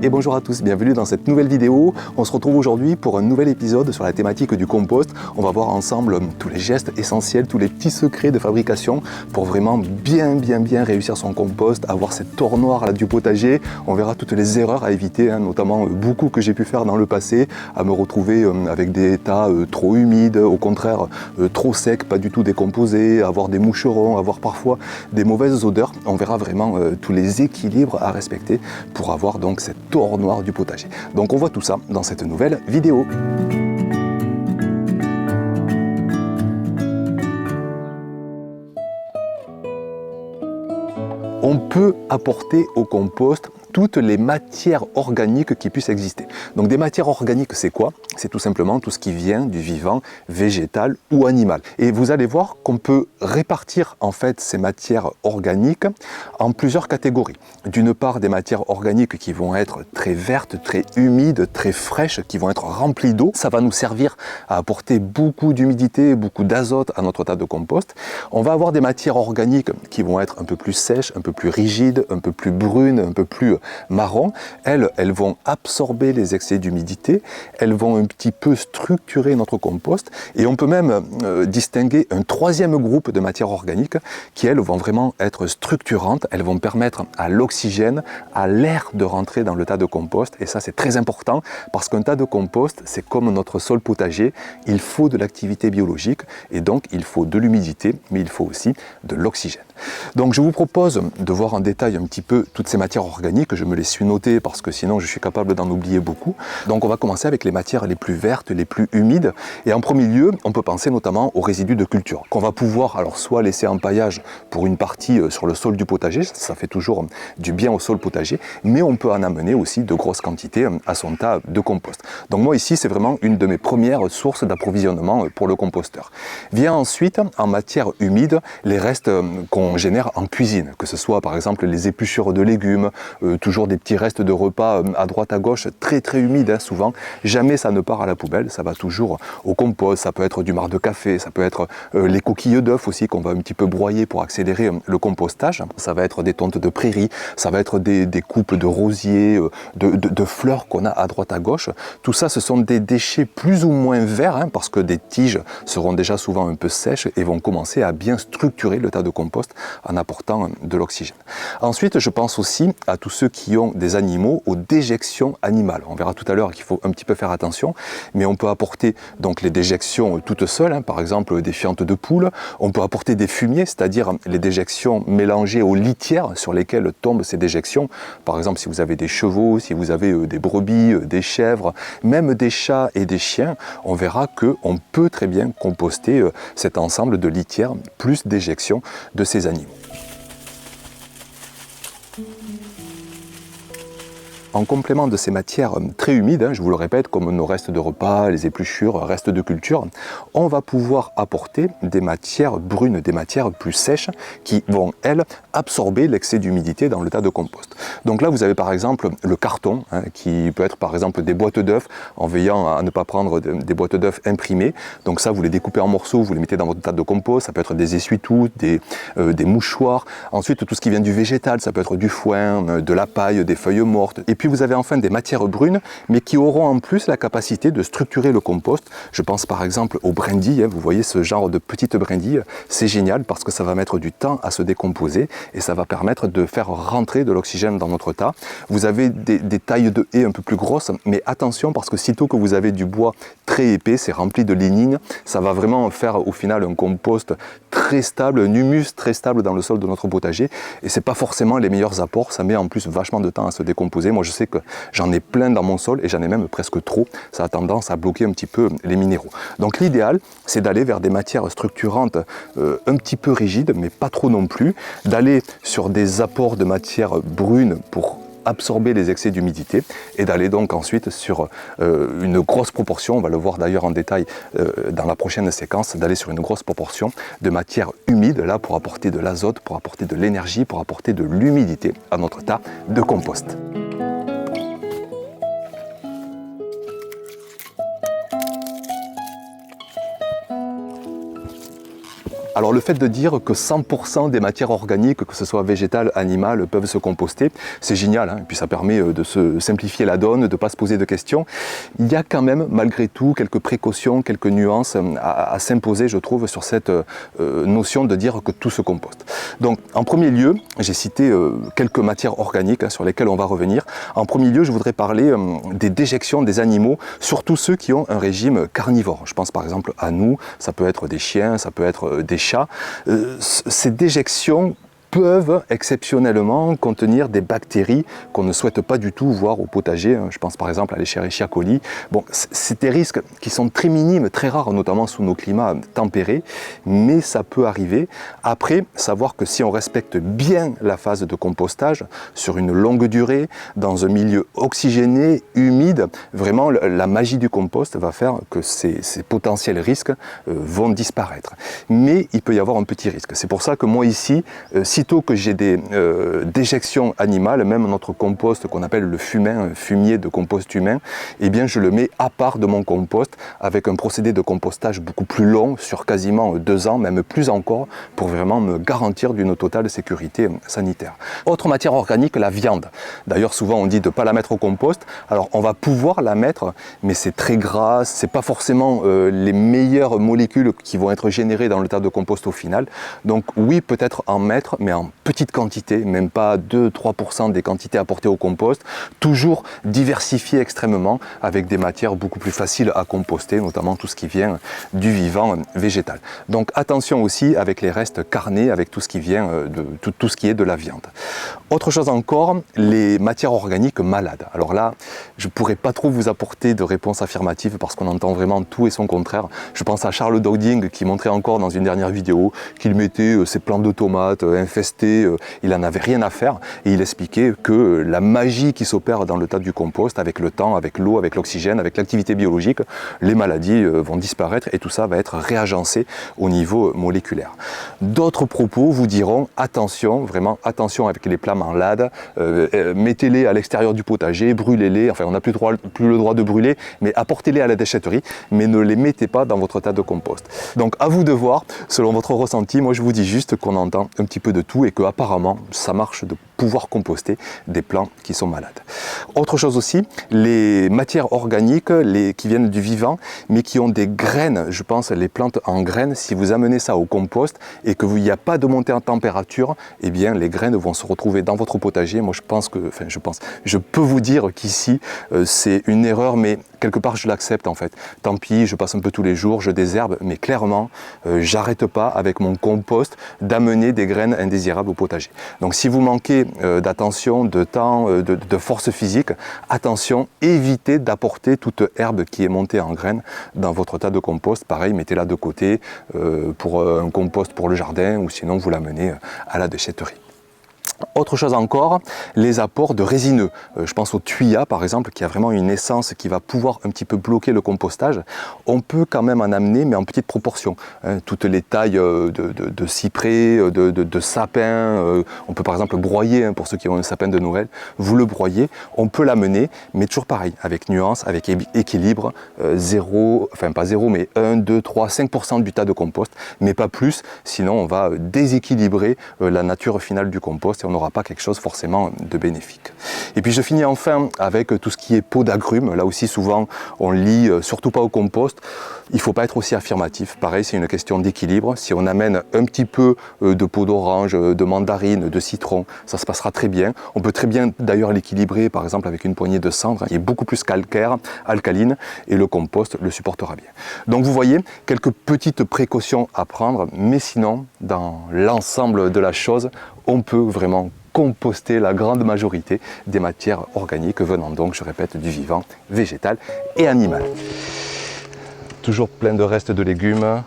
Et bonjour à tous, bienvenue dans cette nouvelle vidéo. On se retrouve aujourd'hui pour un nouvel épisode sur la thématique du compost. On va voir ensemble tous les gestes essentiels, tous les petits secrets de fabrication pour vraiment bien réussir son compost, avoir cette tor noire là du potager. On verra toutes les erreurs à éviter, notamment beaucoup que j'ai pu faire dans le passé, à me retrouver avec des tas trop humides, au contraire trop secs, pas du tout décomposés, avoir des moucherons, avoir parfois des mauvaises odeurs. On verra vraiment tous les équilibres à respecter pour avoir donc cette tor noire du potager. Donc on voit tout ça dans cette nouvelle vidéo. On peut apporter au compost toutes les matières organiques qui puissent exister. Donc des matières organiques, c'est quoi? C'est tout simplement tout ce qui vient du vivant, végétal ou animal. Et vous allez voir qu'on peut répartir en fait ces matières organiques en plusieurs catégories. D'une part, des matières organiques qui vont être très vertes, très humides, très fraîches, qui vont être remplies d'eau. Ça va nous servir à apporter beaucoup d'humidité, beaucoup d'azote à notre tas de compost. On va avoir des matières organiques qui vont être un peu plus sèches, un peu plus rigides, un peu plus brunes, un peu plus marron. Elles vont absorber les excès d'humidité, elles vont un petit peu structurer notre compost et on peut même distinguer un troisième groupe de matières organiques qui elles vont vraiment être structurantes, elles vont permettre à l'oxygène, à l'air de rentrer dans le tas de compost et ça c'est très important parce qu'un tas de compost c'est comme notre sol potager, il faut de l'activité biologique et donc il faut de l'humidité mais il faut aussi de l'oxygène. Donc je vous propose de voir en détail un petit peu toutes ces matières organiques, je me les suis notées parce que sinon je suis capable d'en oublier beaucoup. Donc on va commencer avec les matières les plus vertes, les plus humides et en premier lieu on peut penser notamment aux résidus de culture qu'on va pouvoir alors soit laisser en paillage pour une partie sur le sol du potager, ça fait toujours du bien au sol potager, mais on peut en amener aussi de grosses quantités à son tas de compost. Donc moi ici c'est vraiment une de mes premières sources d'approvisionnement pour le composteur. Vient ensuite en matière humide les restes qu'on génère en cuisine, que ce soit par exemple les épluchures de légumes, toujours des petits restes de repas à droite à gauche, très humides souvent, jamais ça ne part à la poubelle, ça va toujours au compost, ça peut être du marc de café, ça peut être les coquilles d'œufs aussi qu'on va un petit peu broyer pour accélérer le compostage, ça va être des tontes de prairie, ça va être des coupes de rosiers, de fleurs qu'on a à droite à gauche, tout ça ce sont des déchets plus ou moins verts parce que des tiges seront déjà souvent un peu sèches et vont commencer à bien structurer le tas de compost en apportant de l'oxygène. Ensuite, je pense aussi à tous ceux qui ont des animaux, aux déjections animales. On verra tout à l'heure qu'il faut un petit peu faire attention, mais on peut apporter donc les déjections toutes seules, par exemple des fientes de poules. On peut apporter des fumiers, c'est-à-dire les déjections mélangées aux litières sur lesquelles tombent ces déjections. Par exemple, si vous avez des chevaux, si vous avez des brebis, des chèvres, même des chats et des chiens, on verra qu'on peut très bien composter cet ensemble de litières plus déjections de ces animaux. En complément de ces matières très humides, je vous le répète, comme nos restes de repas, les épluchures, restes de culture, on va pouvoir apporter des matières brunes, des matières plus sèches qui vont, elles, absorber l'excès d'humidité dans le tas de compost. Donc là, vous avez par exemple le carton, qui peut être par exemple des boîtes d'œufs, en veillant à ne pas prendre des boîtes d'œufs imprimées. Donc ça, vous les découpez en morceaux, vous les mettez dans votre tas de compost, ça peut être des essuie-tout, des mouchoirs. Ensuite, tout ce qui vient du végétal, ça peut être du foin, de la paille, des feuilles mortes. Et puis vous avez enfin des matières brunes, mais qui auront en plus la capacité de structurer le compost. Je pense par exemple aux brindilles, vous voyez ce genre de petites brindilles, c'est génial parce que ça va mettre du temps à se décomposer et ça va permettre de faire rentrer de l'oxygène dans notre tas. Vous avez des tailles de haies un peu plus grosses, mais attention parce que sitôt que vous avez du bois très épais, c'est rempli de lignine, ça va vraiment faire au final un compost très stable, un humus très stable dans le sol de notre potager et c'est pas forcément les meilleurs apports, ça met en plus vachement de temps à se décomposer. Moi je sais que j'en ai plein dans mon sol et j'en ai même presque trop, ça a tendance à bloquer un petit peu les minéraux. Donc l'idéal c'est d'aller vers des matières structurantes un petit peu rigides mais pas trop non plus, d'aller sur des apports de matières brunes pour absorber les excès d'humidité et d'aller donc ensuite sur une grosse proportion, on va le voir d'ailleurs en détail dans la prochaine séquence, d'aller sur une grosse proportion de matière humide là pour apporter de l'azote, pour apporter de l'énergie, pour apporter de l'humidité à notre tas de compost. Alors le fait de dire que 100% des matières organiques, que ce soit végétales, animales, peuvent se composter, c'est génial, hein, et puis ça permet de se simplifier la donne, de ne pas se poser de questions. Il y a quand même malgré tout quelques précautions, quelques nuances à s'imposer, je trouve, sur cette notion de dire que tout se composte. Donc en premier lieu, j'ai cité quelques matières organiques sur lesquelles on va revenir. En premier lieu, je voudrais parler des déjections des animaux, surtout ceux qui ont un régime carnivore. Je pense par exemple à nous, ça peut être des chiens, ça peut être des chats. Ces déjections peuvent exceptionnellement contenir des bactéries qu'on ne souhaite pas du tout voir au potager. Je pense par exemple à l'Escherichia coli. Bon, c'est des risques qui sont très minimes, très rares, notamment sous nos climats tempérés, mais ça peut arriver. Après, savoir que si on respecte bien la phase de compostage sur une longue durée, dans un milieu oxygéné, humide, vraiment la magie du compost va faire que ces potentiels risques vont disparaître. Mais il peut y avoir un petit risque. C'est pour ça que moi ici, sitôt que j'ai des déjections animales, même notre compost qu'on appelle le fumin, un fumier de compost humain, eh bien je le mets à part de mon compost avec un procédé de compostage beaucoup plus long, sur quasiment 2 ans, même plus encore, pour vraiment me garantir d'une totale sécurité sanitaire. Autre matière organique, la viande. D'ailleurs souvent on dit de ne pas la mettre au compost. Alors on va pouvoir la mettre, mais c'est très gras, c'est pas forcément les meilleures molécules qui vont être générées dans le tas de compost au final. Donc oui, peut-être en mettre, mais en petite quantité, même pas 2-3% des quantités apportées au compost, toujours diversifier extrêmement avec des matières beaucoup plus faciles à composter, notamment tout ce qui vient du vivant végétal. Donc attention aussi avec les restes carnés, avec tout ce qui vient de tout ce qui est de la viande. Autre chose encore, les matières organiques malades. Alors là, je ne pourrais pas trop vous apporter de réponse affirmative parce qu'on entend vraiment tout et son contraire. Je pense à Charles Dowding qui montrait encore dans une dernière vidéo qu'il mettait ses plants de tomates infestés, il n'en avait rien à faire et il expliquait que la magie qui s'opère dans le tas du compost, avec le temps, avec l'eau, avec l'oxygène, avec l'activité biologique, les maladies vont disparaître et tout ça va être réagencé au niveau moléculaire. D'autres propos vous diront attention, vraiment attention avec les plats malades, mettez-les à l'extérieur du potager, brûlez-les, enfin on n'a plus le droit de brûler, mais apportez-les à la déchetterie, mais ne les mettez pas dans votre tas de compost. Donc à vous de voir, selon votre ressenti, moi je vous dis juste qu'on entend un petit peu de tout et que apparemment ça marche de pouvoir composter des plants qui sont malades. Autre chose aussi, les matières organiques qui viennent du vivant, mais qui ont des graines, je pense les plantes en graines, si vous amenez ça au compost et que il n'y a pas de montée en température, eh bien les graines vont se retrouver dans votre potager. Moi je peux vous dire qu'ici c'est une erreur, mais quelque part je l'accepte en fait. Tant pis, je passe un peu tous les jours, je désherbe, mais clairement j'arrête pas avec mon compost d'amener des graines indésirables au potager. Donc si vous manquez d'attention, de temps, de force physique, attention, évitez d'apporter toute herbe qui est montée en graines dans votre tas de compost. Pareil, mettez-la de côté pour un compost pour le jardin ou sinon vous l'amenez à la déchetterie. Autre chose encore, les apports de résineux. Je pense au thuya par exemple, qui a vraiment une essence qui va pouvoir un petit peu bloquer le compostage. On peut quand même en amener, mais en petite proportion. Toutes les tailles de cyprès, de sapins, on peut par exemple broyer, pour ceux qui ont un sapin de Noël, vous le broyez, on peut l'amener, mais toujours pareil, avec nuance, avec équilibre, 0, enfin pas 0, mais 1, 2, 3, 5% du tas de compost, mais pas plus, sinon on va déséquilibrer la nature finale du compost et on n'aura pas quelque chose forcément de bénéfique. Et puis je finis enfin avec tout ce qui est peau d'agrumes. Là aussi souvent on lit surtout pas au compost. Il ne faut pas être aussi affirmatif. Pareil, c'est une question d'équilibre. Si on amène un petit peu de peau d'orange, de mandarine, de citron, ça se passera très bien. On peut très bien d'ailleurs l'équilibrer par exemple avec une poignée de cendre qui est beaucoup plus calcaire, alcaline, et le compost le supportera bien. Donc vous voyez, quelques petites précautions à prendre, mais sinon, dans l'ensemble de la chose, on peut vraiment composter la grande majorité des matières organiques venant donc, je répète, du vivant, végétal et animal. Toujours plein de restes de légumes,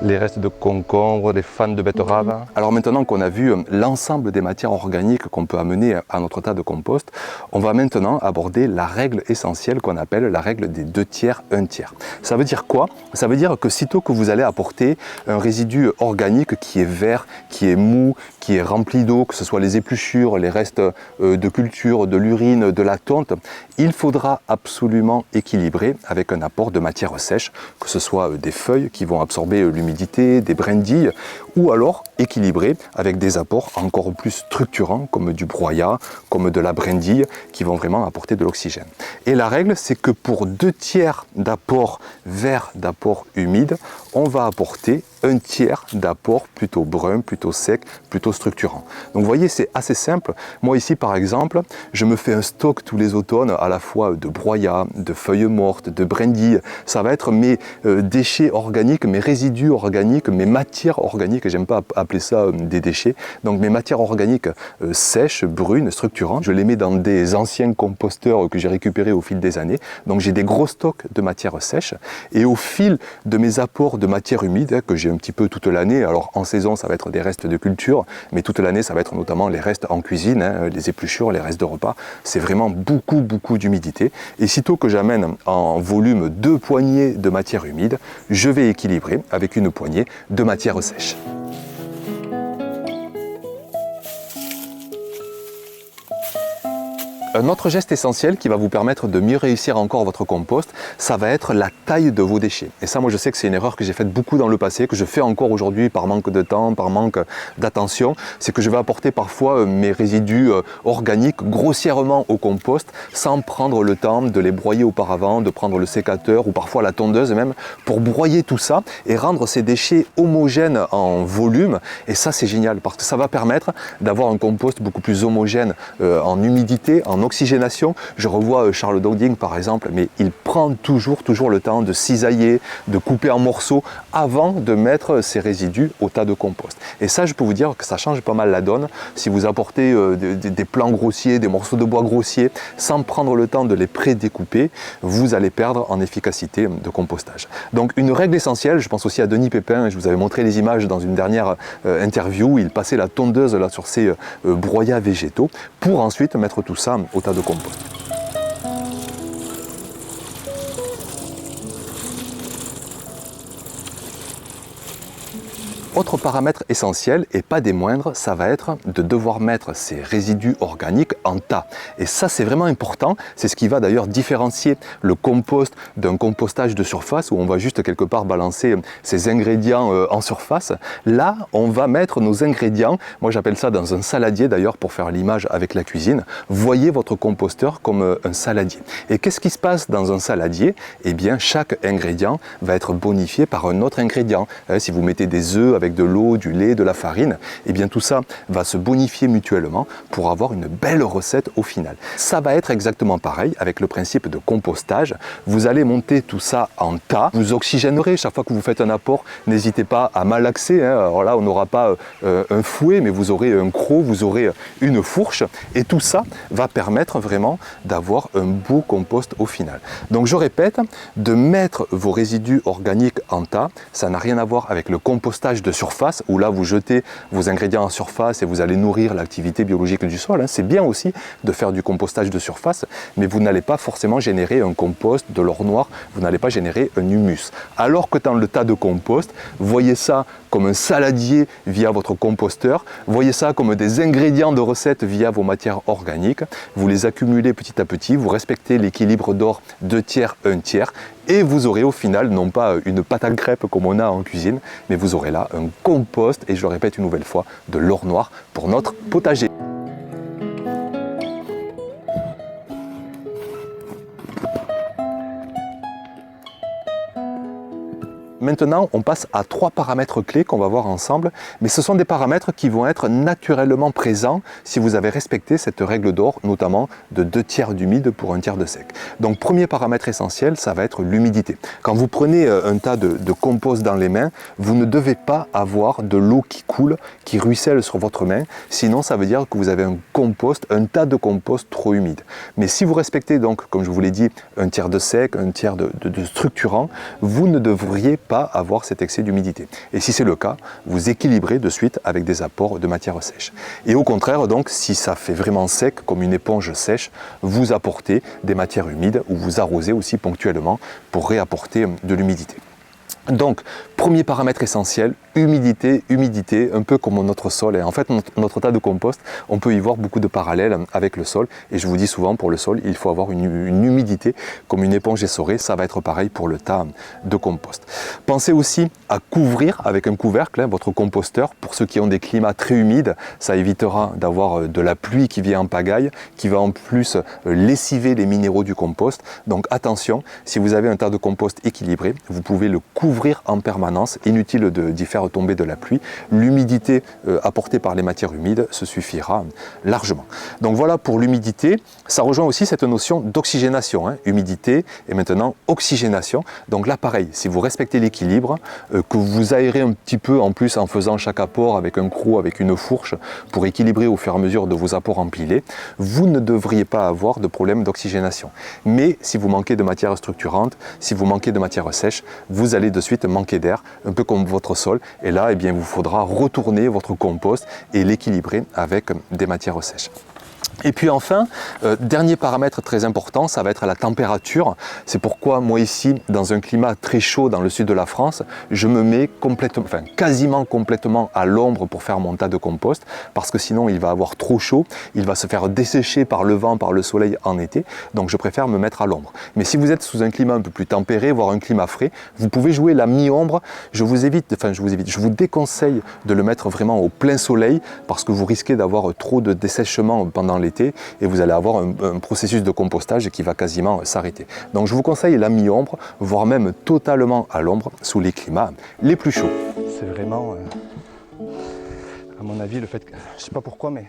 les restes de concombres, des fans de betteraves. Alors maintenant qu'on a vu l'ensemble des matières organiques qu'on peut amener à notre tas de compost, on va maintenant aborder la règle essentielle qu'on appelle la règle des 2 tiers, 1 tiers. Ça veut dire quoi? Ça veut dire que sitôt que vous allez apporter un résidu organique qui est vert, qui est mou, qui est rempli d'eau, que ce soit les épluchures, les restes de culture, de l'urine, de la tonte, il faudra absolument équilibrer avec un apport de matière sèche, que ce soit des feuilles qui vont absorber l'humidité, l'humidité, des brindilles, ou alors équilibrer avec des apports encore plus structurants comme du broyat, comme de la brindille, qui vont vraiment apporter de l'oxygène. Et la règle, c'est que pour 2/3 d'apport vert, d'apport humide, on va apporter 1/3 d'apport plutôt brun, plutôt sec, plutôt structurant. Donc vous voyez, c'est assez simple. Moi ici par exemple, je me fais un stock tous les automnes à la fois de broyat, de feuilles mortes, de brindilles. Ça va être mes déchets organiques, mes résidus organiques, mes matières organiques. J'aime pas appeler ça des déchets. Donc mes matières organiques sèches, brunes, structurantes. Je les mets dans des anciens composteurs que j'ai récupérés au fil des années. Donc j'ai des gros stocks de matières sèches. Et au fil de mes apports de matières humides, que j'ai un petit peu toute l'année, alors en saison ça va être des restes de culture, mais toute l'année ça va être notamment les restes en cuisine, les épluchures, les restes de repas. C'est vraiment beaucoup d'humidité. Et sitôt que j'amène en volume 2 poignées de matière humide, je vais équilibrer avec une poignée de matière sèche. Un autre geste essentiel qui va vous permettre de mieux réussir encore votre compost, ça va être la taille de vos déchets. Et ça, moi je sais que c'est une erreur que j'ai faite beaucoup dans le passé, que je fais encore aujourd'hui par manque de temps, par manque d'attention. C'est que je vais apporter parfois mes résidus organiques grossièrement au compost sans prendre le temps de les broyer auparavant, de prendre le sécateur ou parfois la tondeuse même pour broyer tout ça et rendre ces déchets homogènes en volume. Et ça c'est génial parce que ça va permettre d'avoir un compost beaucoup plus homogène en humidité, en oxygénation. Je revois Charles Dowding par exemple, mais il prend toujours le temps de cisailler, de couper en morceaux avant de mettre ses résidus au tas de compost. Et ça, je peux vous dire que ça change pas mal la donne. Si vous apportez des plants grossiers, des morceaux de bois grossiers, sans prendre le temps de les pré-découper, vous allez perdre en efficacité de compostage. Donc une règle essentielle, je pense aussi à Denis Pépin, je vous avais montré les images dans une dernière interview, il passait la tondeuse là, sur ses broyats végétaux pour ensuite mettre tout ça au tas de compost. Autre paramètre essentiel, et pas des moindres, ça va être de devoir mettre ces résidus organiques en tas. Et ça, c'est vraiment important. C'est ce qui va d'ailleurs différencier le compost d'un compostage de surface où on va juste quelque part balancer ces ingrédients en surface. Là, on va mettre nos ingrédients, moi j'appelle ça dans un saladier d'ailleurs pour faire l'image avec la cuisine. Voyez votre composteur comme un saladier. Et qu'est-ce qui se passe dans un saladier? Eh bien, chaque ingrédient va être bonifié par un autre ingrédient. Si vous mettez des œufs avec de l'eau, du lait, de la farine, et bien tout ça va se bonifier mutuellement pour avoir une belle recette au final. Ça va être exactement pareil avec le principe de compostage. Vous allez monter tout ça en tas, vous oxygénerez chaque fois que vous faites un apport, n'hésitez pas à malaxer, alors là on n'aura pas un fouet, mais vous aurez un croc, vous aurez une fourche, et tout ça va permettre vraiment d'avoir un beau compost au final. Donc je répète, de mettre vos résidus organiques en tas, ça n'a rien à voir avec le compostage de surface, où là vous jetez vos ingrédients en surface et vous allez nourrir l'activité biologique du sol. C'est bien aussi de faire du compostage de surface, mais vous n'allez pas forcément générer un compost, de l'or noir, vous n'allez pas générer un humus. Alors que dans le tas de compost, voyez ça comme un saladier via votre composteur, voyez ça comme des ingrédients de recette via vos matières organiques, vous les accumulez petit à petit, vous respectez l'équilibre d'or 2/3, 1/3, et vous aurez au final non pas une pâte à crêpes comme on a en cuisine, mais vous aurez là un compost, et je le répète une nouvelle fois, de l'or noir pour notre potager. Maintenant, on passe à 3 paramètres clés qu'on va voir ensemble, mais ce sont des paramètres qui vont être naturellement présents si vous avez respecté cette règle d'or, notamment de 2/3 d'humide pour 1/3 de sec. Donc, premier paramètre essentiel, ça va être l'humidité. Quand vous prenez un tas de compost dans les mains, vous ne devez pas avoir de l'eau qui coule, qui ruisselle sur votre main, sinon ça veut dire que vous avez un compost, un tas de compost trop humide. Mais si vous respectez donc, comme je vous l'ai dit, 1/3 de sec, 1/3 de structurant, vous ne devriez pas avoir cet excès d'humidité. Et si c'est le cas, vous équilibrez de suite avec des apports de matière sèche. Et au contraire, donc, si ça fait vraiment sec, comme une éponge sèche, vous apportez des matières humides ou vous arrosez aussi ponctuellement pour réapporter de l'humidité. Donc, premier paramètre essentiel, humidité, humidité, un peu comme notre sol. Et en fait, notre tas de compost, on peut y voir beaucoup de parallèles avec le sol. Et je vous dis souvent, pour le sol, il faut avoir une humidité comme une éponge essorée. Ça va être pareil pour le tas de compost. Pensez aussi à couvrir avec un couvercle votre composteur. Pour ceux qui ont des climats très humides, ça évitera d'avoir de la pluie qui vient en pagaille, qui va en plus lessiver les minéraux du compost. Donc attention, si vous avez un tas de compost équilibré, vous pouvez le couvrir en permanence. Inutile d'y faire tomber de la pluie. L'humidité apportée par les matières humides se suffira largement. Donc voilà pour l'humidité. Ça rejoint aussi cette notion d'oxygénation. Humidité et maintenant oxygénation. Donc là pareil, si vous respectez l'équilibre, que vous aérez un petit peu en plus en faisant chaque apport avec un croc, avec une fourche, pour équilibrer au fur et à mesure de vos apports empilés, vous ne devriez pas avoir de problème d'oxygénation. Mais si vous manquez de matière structurante, si vous manquez de matière sèche, vous allez de suite manquer d'air, un peu comme votre sol. Et là, il vous faudra retourner votre compost et l'équilibrer avec des matières sèches. Et puis enfin, dernier paramètre très important, ça va être la température. C'est pourquoi moi ici, dans un climat très chaud dans le sud de la France, je me mets quasiment complètement à l'ombre pour faire mon tas de compost, parce que sinon il va avoir trop chaud, il va se faire dessécher par le vent, par le soleil en été, donc je préfère me mettre à l'ombre. Mais si vous êtes sous un climat un peu plus tempéré, voire un climat frais, vous pouvez jouer la mi-ombre. Je vous déconseille de le mettre vraiment au plein soleil, parce que vous risquez d'avoir trop de dessèchement pendant l'été et vous allez avoir un processus de compostage qui va quasiment s'arrêter. Donc je vous conseille la mi-ombre, voire même totalement à l'ombre sous les climats les plus chauds. C'est vraiment, à mon avis, le fait que, je ne sais pas pourquoi, mais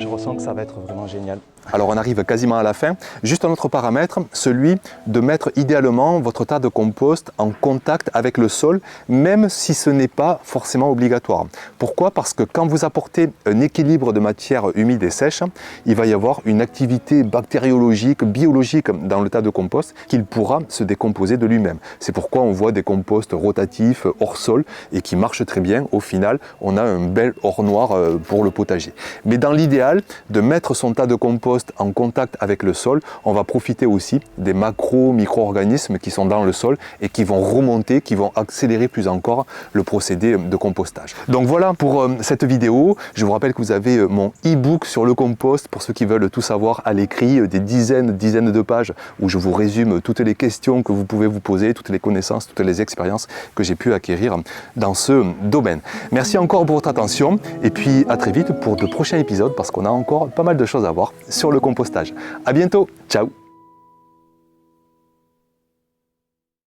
je ressens que ça va être vraiment génial. Alors on arrive quasiment à la fin. Juste un autre paramètre, celui de mettre idéalement votre tas de compost en contact avec le sol, même si ce n'est pas forcément obligatoire. Pourquoi? Parce que quand vous apportez un équilibre de matière humide et sèche, il va y avoir une activité bactériologique, biologique dans le tas de compost qu'il pourra se décomposer de lui-même. C'est pourquoi on voit des composts rotatifs hors sol et qui marchent très bien. Au final, on a un bel hors noir pour le potager. Mais dans l'idéal, de mettre son tas de compost en contact avec le sol, on va profiter aussi des micro-organismes qui sont dans le sol et qui vont remonter, qui vont accélérer plus encore le procédé de compostage. Donc voilà pour cette vidéo. Je vous rappelle que vous avez mon e-book sur le compost pour ceux qui veulent tout savoir à l'écrit, des dizaines de pages où je vous résume toutes les questions que vous pouvez vous poser, toutes les connaissances, toutes les expériences que j'ai pu acquérir dans ce domaine. Merci encore pour votre attention et puis à très vite pour de prochains épisodes parce qu'on a encore pas mal de choses à voir sur le compostage. À bientôt, ciao!